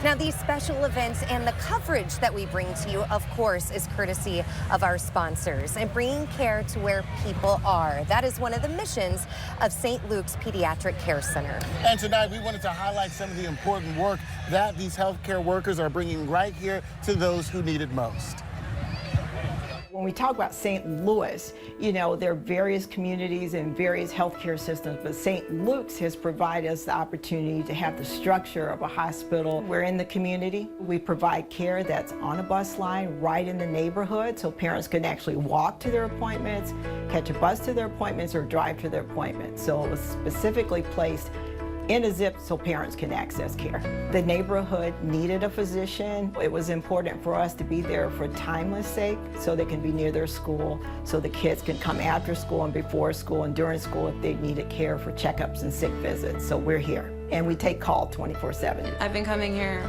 Now, these special events and the coverage that we bring to you, of course, is courtesy of our sponsors and bringing care to where people are. That is one of the missions of St. Luke's Pediatric Care Center. And tonight we wanted to highlight some of the important work that these healthcare workers are bringing right here to those who need it most. When we talk about St. Louis, you know, there are various communities and various healthcare systems, but St. Luke's has provided us the opportunity to have the structure of a hospital. We're in the community. We provide care that's on a bus line right in the neighborhood, so parents can actually walk to their appointments, catch a bus to their appointments, or drive to their appointments. So it was specifically placed in a zip so parents can access care. The neighborhood needed a physician. It was important for us to be there for timeless sake so they can be near their school, so the kids can come after school and before school and during school if they needed care for checkups and sick visits. So we're here and we take call 24/7. I've been coming here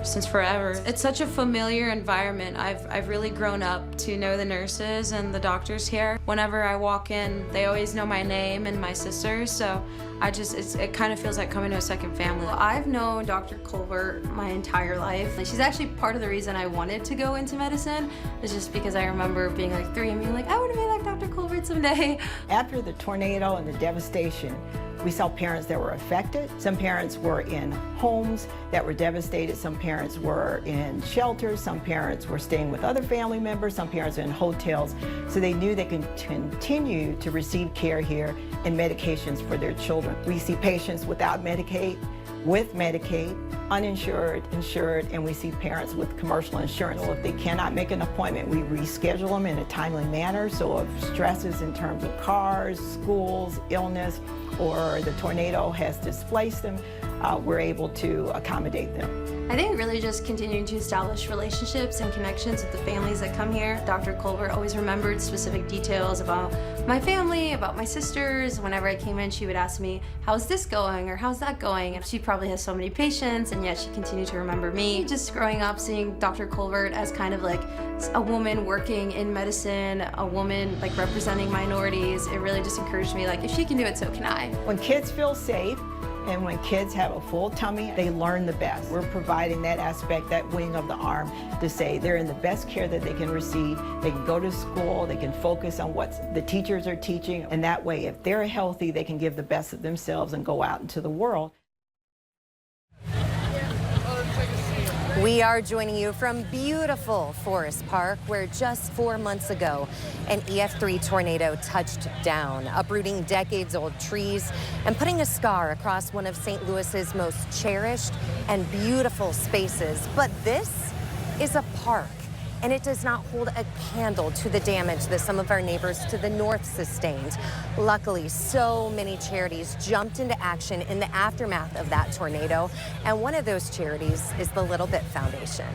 since forever. It's such a familiar environment. I've really grown up to know the nurses and the doctors here. Whenever I walk in, they always know my name and my sisters, so it kind of feels like coming to a second family. I've known Dr. Colbert my entire life. She's actually part of the reason I wanted to go into medicine, is just because I remember being like 3 and being like, I want to be like Dr. Colbert someday. After the tornado and the devastation, we saw parents that were affected. Some parents were in homes that were devastated. Some parents were in shelters. Some parents were staying with other family members. Some parents were in hotels. So they knew they could continue to receive care here and medications for their children. We see patients without Medicaid, with Medicaid, uninsured, insured, and we see parents with commercial insurance. So if they cannot make an appointment, we reschedule them in a timely manner. So if stresses in terms of cars, schools, illness, or the tornado has displaced them, we're able to accommodate them. I think really just continuing to establish relationships and connections with the families that come here. Dr. Colbert always remembered specific details about my family, about my sisters. Whenever I came in, she would ask me, how's this going or how's that going? And she probably has so many patients, and yet she continued to remember me. Just growing up seeing Dr. Colbert as kind of like a woman working in medicine, a woman like representing minorities, it really just encouraged me, like, if she can do it, so can I. When kids feel safe, and when kids have a full tummy, they learn the best. We're providing that aspect, that wing of the arm, to say they're in the best care that they can receive. They can go to school, they can focus on what the teachers are teaching, and that way, if they're healthy, they can give the best of themselves and go out into the world. We are joining you from beautiful Forest Park, where just 4 months ago, an EF3 tornado touched down, uprooting decades-old trees and putting a scar across one of St. Louis's most cherished and beautiful spaces. But this is a park, and it does not hold a candle to the damage that some of our neighbors to the north sustained. Luckily, so many charities jumped into action in the aftermath of that tornado, and one of those charities is the Little Bit Foundation.